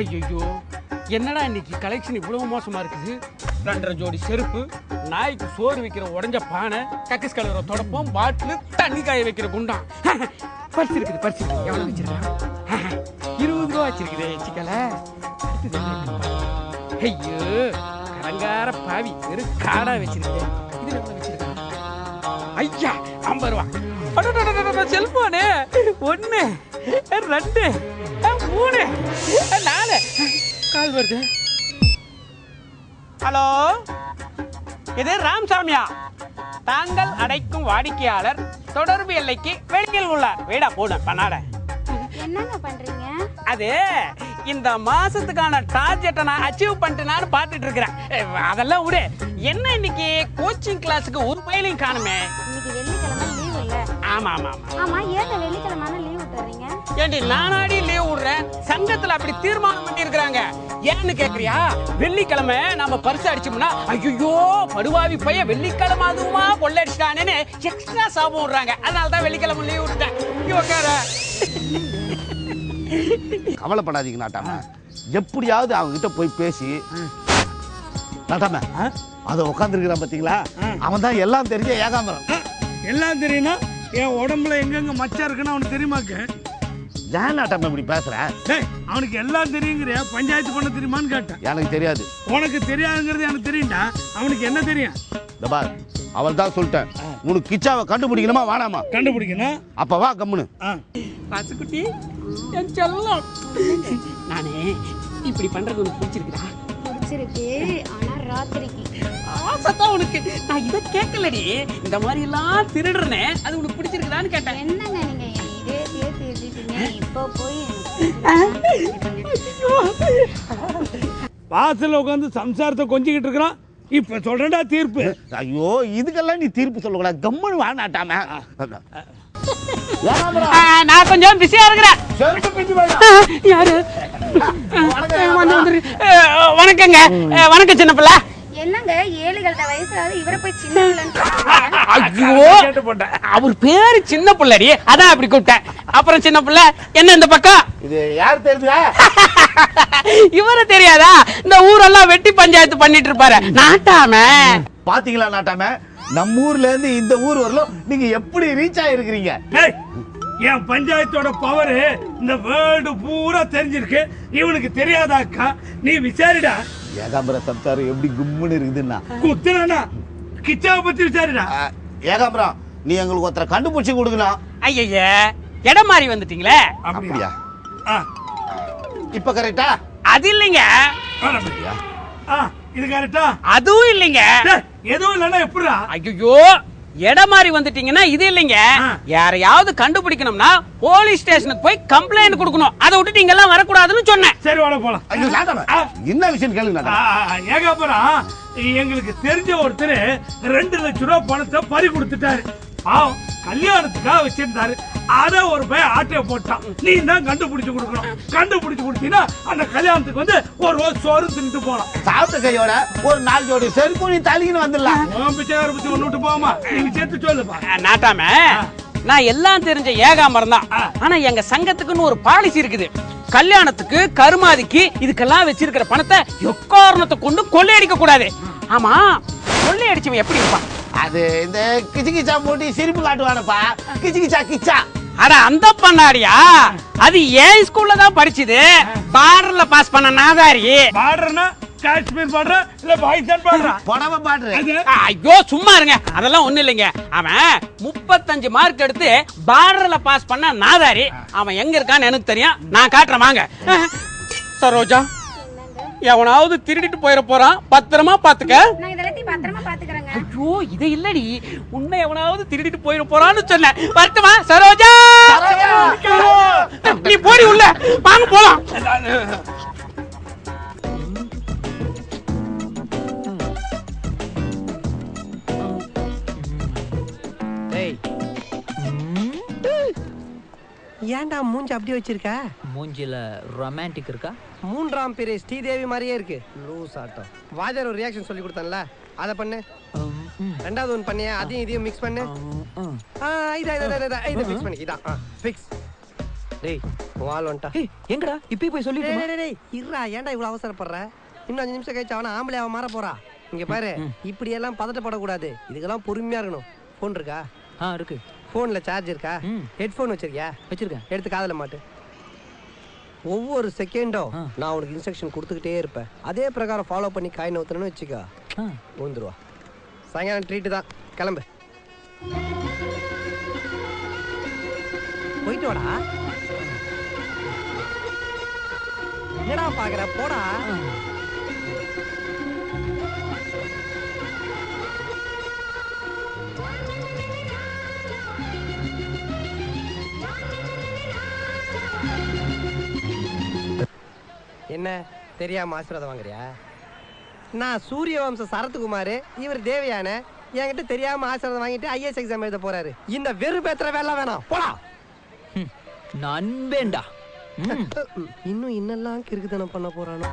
ஐயோ, என்னடா இன்னைக்கு கலெக்ஷன் இவ்வளவு மோசமா இருக்குது. 2.5 ஜோடி செருப்பு, நாய்க்கு சோறு வைக்கிற உடஞ்ச பானை, கக்கிஸ் கலவர தொடப்பம், பாட்டில், தண்ணி காய வைக்கிற குண்டான். பர்ஸ் இருக்குது, பர்ஸ் எவ்வளவு வச்சிருக்கான்? 20 ரூபா வச்சிருக்குதே சிக்கல. ஐயோ, கடங்கார பாவி, வெறும் காடா வச்சிருக்கேன். இது எவ்வளவு வச்சிருக்கான்? ஐயா, 50 ரூபா. செல்போனு 1 2 3 4 கால் வருது. ஹலோ, இது ராமசாமியா? தாங்கள் அடைக்கும் வாடிக்கையாளர் தொடர்பு எல்லைக்கு வெளியில் உள்ளார். வீடா போன பண்ணாட. என்னங்க பண்றீங்க? அது இந்த மாசத்துக்கான டார்கெட்டை நான் அச்சீவ் பண்ணிட்டேனான்னு பார்த்துட்டு இருக்கிறேன். அதெல்லாம் விடு. என்ன இன்னைக்கு கோச்சிங் கிளாஸுக்கு ஒரு பையனையும் காணுமே? இன்னைக்கு வெள்ளிக்கிழமை லீவ் இல்ல? ஆமா ஆமா ஆமா. ஏன் வெள்ளிக்கிழமை லீவ் விட்டுறீங்க? ஏண்டி நானாடி லீவ் விடுறேன்? சங்கத்துல அப்படி தீர்மானம் பண்ணி இருக்கிறாங்க. ஏன்னு கேக்குறியா? வெள்ளிக்கிழமை நம்ம பரிசு அடிச்சோம்னா ஐயோ படுவாவி பைய வெள்ளிக்கிழமை அதுவுமா கொள்ளடிச்சிட்டானேன்னு எக்ஸ்ட்ரா சாபம் விடுறாங்க. அதனாலதான் வெள்ளிக்கிழமை லீவ் விட்டுட்டேன். கவலைப்படாதீங்க நாட்டாம, எப்படியாவது அவங்க கிட்ட போய் பேசி. நாட்டாம அத உட்காந்துருக்கிறான் பாத்தீங்களா, அவன் தான் எல்லாம் தெரிஞ்ச ஏகாம்பரம். எல்லாம் தெரியும்னா என் உடம்புல எங்கெங்க மச்சம் இருக்குன்னு அவனுக்கு தெரியுமாக்கு? ஏன் நாட்டாம இப்படி பேசுற? அவனுக்கு எல்லாம் தெரியுங்கிற, பஞ்சாயத்து பண்ண தெரியுமான்னு கேட்டேன். எனக்கு தெரியாது. உனக்கு தெரியாதுங்கிறது எனக்கு தெரியும்டா. அவனுக்கு என்ன தெரியும்? அவள் தான் சொல்லிட்டேன், உனக்கு கிச்சாவை கண்டுபிடிக்கணுமா வேணாமா? கண்டுபிடிக்கணும். அப்ப வா கம்முனு. பசுக்குட்டி என் செல்லம், நானே இப்படி பண்றது உனக்கு பிடிச்சிருக்குதா? பிடிச்சிருக்கு, ஆனா ராத்திரிக்கு ஆசைதான் உனக்கு. நான் இதை கேட்கலடி, இந்த மாதிரி எல்லாம் திருடுறனே, அது உனக்கு பிடிச்சிருக்குதான்னு கேட்டேன். என்னங்க நீங்க இதே சேர்த்து எழுதிட்டீங்க. இப்போ போய் வாசல்ல உட்காந்து சம்சாரத்தை கொஞ்சிக்கிட்டு இருக்கிறான். இப்ப சொல்றேன்டா தீர்ப்பு. ஐயோ, இதுக்கெல்லாம் நீ தீர்ப்பு சொல்லக்கூடாது, கம்முனு வா நாட்டாம. நான் கொஞ்சம் பிஸியா இருக்கிறேன். யாரு? வணக்கங்க. வணக்கம் சின்ன பிள்ளை. என்னங்க 7 வயசாவது இவரை போய் சின்ன ஐயோ, அவர் பேரு சின்ன பிள்ளடி, அதான் அப்படி கூப்பிட்டேன். அப்புறம் சின்ன பிள்ளை என்ன இந்த பக்கம்? இது யார் தெரியுதா? இவரு தெரியாதா? இந்த ஊரெல்லாம் வெட்டி பஞ்சாயத்து பண்ணிட்டு இருப்பாரு நாட்டாம. பாத்தீங்களா நாட்டாம, நம்ம ஊர்ல இருந்து இந்த ஊர் வரலும் நீங்க எப்படி ரீச் ஆயிருக்கிறீங்க. என் பஞ்சாயத்தோட பவர் இந்த வேர்ல்டு பூரா தெரிஞ்சிருக்கு. இவனுக்கு தெரியாதாக்கா? நீ விசாரிடா. ஏகாம்பர சம்சாரம் எப்படி கும்முன்னு இருக்குதுன்னா குத்துனா கிச்சாவை பத்தி விசாரிடா. ஏகாம்பரம், நீ எங்களுக்கு ஒருத்தரை கண்டுபிடிச்சு கொடுக்கணும். ஐயா, இடம் மாறி வந்துட்டீங்களே. அப்படியா? இப்ப கரெக்டா? அது இல்லைங்க. இது கரெக்டா? அதுவும் இல்லைங்க. எதுவும் இல்லன்னா எப்படிடா? ஐயோ, இடம் மாறி வந்துட்டீங்கன்னா இது இல்லைங்க. யாரையாவது கண்டுபிடிக்கணும்னா போலீஸ் ஸ்டேஷனுக்கு போய் கம்ப்ளைண்ட் கொடுக்கணும். அதை விட்டு நீங்க எல்லாம் வரக்கூடாதுன்னு சொன்னேன். சரி வாட போலாம். என்ன விஷயம் கேளுங்க. ஏகாம்பரம், எங்களுக்கு தெரிஞ்ச ஒருத்தர் 2 லட்சம் ரூபாய் பணத்தை பறி கொடுத்துட்டாரு. கல்யாணத்துக்காக வச்சிருந்தாரு. அத ஒரு பையன் ஆட்டைய போட்டான். நீ தான் கண்டுபிடிச்சு கொடுக்கணும். கண்டுபிடிச்சு கொடுத்தீங்கன்னா அந்த கல்யாணத்துக்கு வந்து ஒரு ரோஸ் சோறு தின்னுட்டு போலாம். சாப்பிட்ட கையோட ஒரு 4 ஜோடி செருப்பு நீ தள்ளின்னு வந்துடலாம். பிச்சைக்கார பத்தி ஒண்ணு விட்டு போமா, நீங்க சேர்த்து சொல்லுப்பா. நாட்டாம, நான் எல்லாம் தெரிஞ்ச ஏகாம்பரம் தான். ஆனா எங்க சங்கத்துக்குன்னு ஒரு பாலிசி இருக்குது. கல்யாணத்துக்கு, கருமாதிக்கு இதுக்கெல்லாம் வச்சிருக்கிற பணத்தை எக்காரணத்தை கொண்டு கொள்ளையடிக்க கூடாது. ஆமா, கொள்ளையடிச்சவன் எப்படி இருப்பான்? அது இந்த கிச்சு கிச்சா மூட்டி சிரிப்பு காட்டுவானப்பா. கிச்சு கிச்சா கிச்சா. அட அந்த பண்ணாடியா? அது ஏன் ஸ்கூல்ல தான் படிச்சது. பார்டர்ல பாஸ் பண்ண நாதாரி. பார்டர்னா காஷ்மீர் பார்டர் இல்ல பாகிஸ்தான் பார்டர்? புடவை பார்டர். ஐயோ சும்மா இருங்க, அதெல்லாம் ஒண்ணு இல்லைங்க. அவன் 35 மார்க் எடுத்து பார்டர்ல பாஸ் பண்ண நாதாரி. அவன் எங்க இருக்கான்னு எனக்கு தெரியும், நான் காட்டுறேன் வாங்க. சரோஜா, எவனாவது திருடிட்டு போயிட போறான், பத்திரமா பாத்துக்க. நான் இதெல்லாம் பத்திரமா பாத்துக்கறேங்க. ஐயோ, இதை இல்லடி, உன்னை எவனாவது திருடிட்டு போயிட போறான்னு சொன்னேன். வரட்டுமா சரோஜா? நீ போடி உள்ள, வாங்க போலாம். ஏன்டா மூஞ்சி அப்படி வச்சிருக்க? மூஞ்சில ரொமான்டிக் இருக்கா? 3ஆம் பிறை ஸ்ரீதேவி மாதிரியே இருக்கு. லூஸ் ஆட்டம். வாஜர் ஒரு ரியாக்ஷன் சொல்லி கொடுத்தான்ல, அத பண்ணு. ரெண்டாவது ஒன்னு பண்ணியா, அதையும் இதையும் மிக்ஸ் பண்ணு. இத மிக்ஸ் பண்ணி இதான் ஃபிக்ஸ். டேய் வால் வந்துட்டா. எங்கடா இப்பயே போய் சொல்லிட்டு டேய் இருடா, ஏன்டா இவ்வளவு அவசரப்படுற? இன்னும் 5 நிமிஷம் கழிச்சு அவன ஆம்பளை அவன் மாற போறா. இங்க பாரு, இப்படி எல்லாம் பதட்டப்படக்கூடாது. இதுக்கெல்லாம் பொறுமையா இருக்கணும். போன் இருக்கா? இருக்கு. போன்ல சார்ஜ் இருக்கா? ஹெட்போன் வச்சிருக்கியா? வச்சிருக்கேன். எடுத்து காதுல மாட்டு. ஒவ்வொரு செகண்டும் நான் உனக்கு இன்ஸ்ட்ரக்ஷன் கொடுத்துக்கிட்டே இருப்பேன். அதே பிரகாரம் ஃபாலோ பண்ணி காயின் ஊத்துறேன்னு வச்சுக்கோ, ஊந்துருவா. சாயங்காலம் ட்ரீட்டு தான். கிளம்பு, போயிட்டு வாடா. என்னடா பாக்குற? போடா. என்ன தெரியாம ஆசீர்வாதம் வாங்குறியா? நான் சூரிய வம்ச சரத்குமார், இவர் தேவயான. என்கிட்ட தெரியாம ஆசீர்வாதம் வாங்கிட்டு ஐஏஎஸ் எக்ஸாம் எழுத போறாரு. இந்த வெறு பேத்துற வேலை வேணாம், போடா. நண்பேண்டா. இன்னும் இன்னெல்லாம் கிறுக்குத்தனம் பண்ண போறானோ.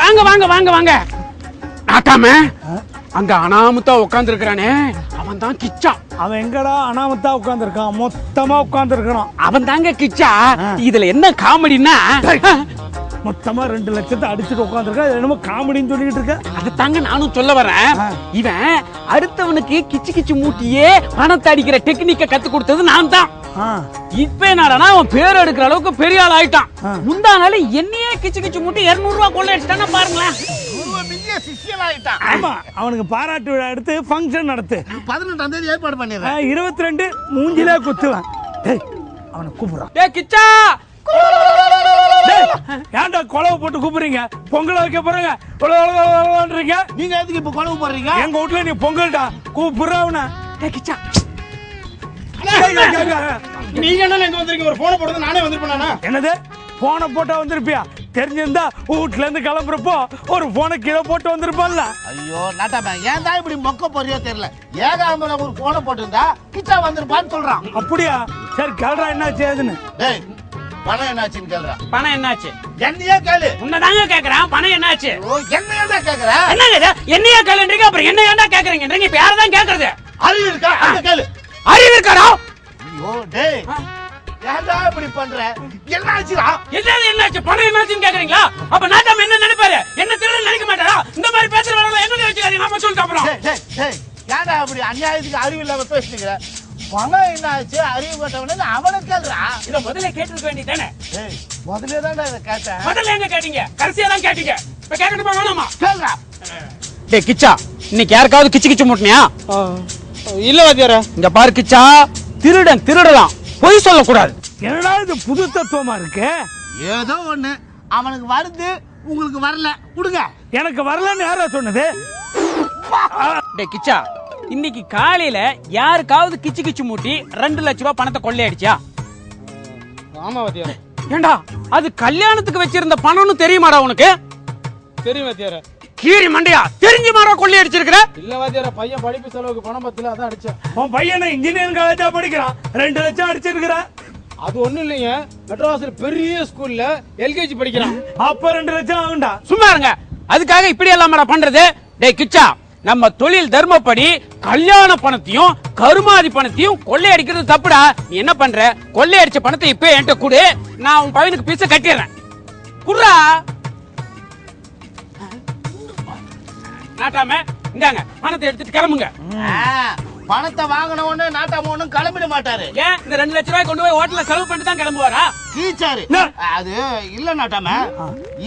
வாங்க வாங்க வாங்க வாங்க. நாட்டாம அங்க அனாமுத்தா உட்கார்ந்து இருக்கிறானே, அவன் தான் கிச்சா. அவன் எங்கடா அனாமத்தா உட்கார்ந்துருக்கான்? மொத்தமா உட்கார்ந்துருக்கான். அவன் தாங்க கிச்சா. இதுல என்ன காமெடின்னா, மொத்தமா 2 லட்சத்தை அடிச்சுட்டு உட்காந்துருக்கா. என்னமோ காமெடின்னு சொல்லிட்டு இருக்க. அது தாங்க நானும் சொல்ல வரேன். இவன் அடுத்தவனுக்கு கிச்சு கிச்சு மூட்டியே பணத்தை அடிக்கிற டெக்னிக்க கத்து கொடுத்தது நான் தான். இப்ப என்னடா அவன் பேர் எடுக்கிற அளவுக்கு பெரிய ஆள் ஆயிட்டான். முந்தானால என்னையே கிச்சு கிச்சு மூட்டி 200 ரூபாய் கொள்ள அடிச்சிட்டானா பாருங்களேன். ஆமா, அவனுக்கு பாராட்டு விழா எடுத்து ஃபங்க்ஷன் நடத்து. 18ஆம் தேதி ஏற்பாடு பண்ணிடுறேன். 22 மூஞ்சிலே குத்துவேன். அவனை கூப்பிடுறான். டேய் கிச்சா, ஏன்டா கொலவை போட்டு கூப்பிடுறீங்க? பொங்கல் வைக்க போறீங்க, கொலவன்றீங்க. நீங்க எதுக்கு இப்ப கொலவு போடுறீங்க? எங்க வீட்டுல நீ பொங்கல்டா கூப்பிடுற அவனை. டேய் கிச்சா, நீங்க என்ன எங்க வந்திருக்கீங்க? ஒரு போன் போடுறது நானே வந்திருப்பேனா? என்னது போனை போட்டா வந்திருப்பியா? தெரிஞ்சிருந்தா வீட்டுல இருந்து கிளம்புறப்போ ஒரு போனை கீழே போட்டு வந்திருப்பான்ல. ஐயோ நாட்டாம, ஏன் தான் இப்படி மொக்க போறியோ தெரியல. ஏகாம்பரம் ஒரு போனை போட்டிருந்தா கிச்சா வந்திருப்பான்னு சொல்றான். அப்படியா? சரி கேள்றா என்னாச்சு ஏதுன்னு. டேய் பணம் என்னாச்சுன்னு கேளுடா. பணம் என்னாச்சு? என்னையே கேளு. உன்னதாங்க கேக்குறான். பணம் என்னாச்சு? ஓ என்னையே தான் கேக்குற. என்னங்க இது? என்னையா கேளுன்றீங்க, அப்புறம் என்ன ஏன்டா கேக்குறீங்கன்றீங்க? இப்ப யாரை தான் கேக்குறது? அறிவு இருக்கா? அங்க கேளு. அறிவு இருக்காடா? ஐயோ டேய், ஏன்டா இப்படி பண்ற? என்னாச்சுடா? என்னாச்சு? பணம் என்னாச்சுன்னு கேக்குறீங்களா? அப்ப நாட்டாம என்ன நினைப்பாரு? என்ன திருடன் நினைக்க மாட்டாரா? இந்த மாதிரி பேசுற வேலை என்ன வச்சுக்காதீங்க. நாம சொல்லிட்டு அப்புறம் டேய் டேய் டேய், ஏன்டா அப்படி அநியாயத்துக்கு அறிவு இல்லாம பேசுறீங்க? பணம் என்னாச்சு? அறிவு கட்டவனு அவனை கேளுடா. இத முதல்ல கேட்டிருக்க வேண்டியதானே? டேய் முதல்ல தான்டா இத கேட்டேன். முதல்ல எங்க கேட்டீங்க? கடைசியா தான் கேட்டீங்க. இப்ப கேட்கணுமா வேணாமா? கேளுடா. டேய் கிச்சா, இன்னைக்கு யாருக்காவது கிச்சு கிச்சு மூட்டினியா? இல்ல வாத்தியாரே. இங்க பாரு கிச்சா, திருடன் திருடலாம், பொய் சொல்லக்கூடாது. என்னடா இது புது தத்துவமா இருக்கு? ஏதோ ஒண்ணு அவனுக்கு வருது, உங்களுக்கு வரல, விடுங்க. எனக்கு வரலன்னு யாரா சொன்னது? டேய் கிச்சா, இன்னைக்கு காலையில யாருக்காவது கிச்சு கிச்சு மூட்டி 2 லட்சம் ரூபாய் பணத்தை கொள்ளையடிச்சா? ஆமா வாத்தியார. ஏண்டா அது கல்யாணத்துக்கு வச்சிருந்த பணம்னு தெரியுமாடா உனக்கு? தெரியும் வாத்தியார. கீரி மண்டையா, தெரிஞ்சு மாறா கொள்ளையடிச்சிருக்கிற? இல்ல வாத்தியார, பையன் படிப்பு செலவுக்கு பணம் பத்தல, அதான் அடிச்சேன். உன் பையனை இன்ஜினியரிங் காலேஜா படிக்கிறான், 2 லட்சம் அடிச்சிருக்கிற. அது ஒண்ணும் இல்லைங்க, மெட்ராஸ்ல பெரிய ஸ்கூல்ல எல்கேஜி படிக்கிறான். அப்ப 2 லட்சம் ஆகும்டா. சும்மா இருங்க, அதுக்காக இப்படி எல்லாம் பண்றது? டேய் கிச்சா, நம்ம தொழில் தர்மப்படி கல்யாண பணத்தையும் கருமாதி பணத்தையும் கொள்ளையடிக்கிறது தப்புடா. நீ என்ன பண்ற? கொள்ளையடிச்ச பணத்தை இப்ப என்கிட்ட கொடு, நான் உன் பையனுக்கு பீஸ கட்டிடுறேன். குர்ரா நாட்டாம, இந்தாங்க பணத்தை எடுத்துட்டு கிளம்புங்க. பணத்தை வாங்கின உடனே நாட்டாம ஒண்ணும் கிளம்பிட மாட்டாரு. ஏன் இந்த 2 லட்சம் ரூபாய் கொண்டு போய் ஹோட்டல்ல செலவு பண்ணிட்டு தான் கிளம்புவாரா? கீச்சாரு. அது இல்ல நாட்டாம,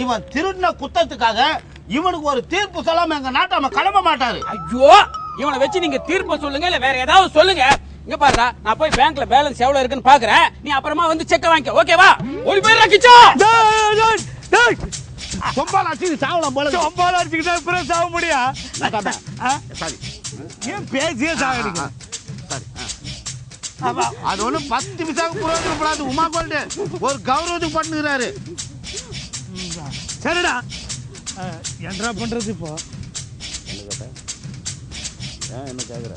இவன் திருடின குத்தத்துக்காக இவனுக்கு ஒரு தீர்ப்பு சொல்லாம எங்க நாட்டாம கிளம்ப மாட்டாரு. ஐயோ, இவனை வச்சு நீங்க தீர்ப்பு சொல்லுங்க, இல்ல வேற ஏதாவது சொல்லுங்க. இங்க பாருடா, நான் போய் பேங்க்ல பேலன்ஸ் எவ்வளவு இருக்குன்னு பாக்குறேன், நீ அப்புறமா வந்து செக் வாங்கிக்க, ஓகேவா? ஓடி போயிரா கிச்சா. சொம்பால அடிச்சு சாவலாம் போல. சொம்பால அடிச்சுக்கிட்டா அப்புறம் சாவ முடியா? நாட்டாம சாரி, ஏன் பேசியே சாகடிக்க? அது ஒண்ணு 10 நிமிஷம் புரோஜனப்படாது. உமா கோல்டு ஒரு கௌரவத்துக்கு பண்ணுகிறாரு. சரிடா, என்னடா பண்றது இப்போ? என்ன கேக்குற?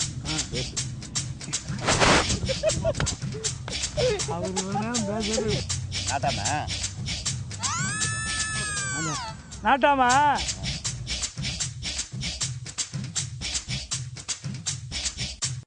நாட்டாமா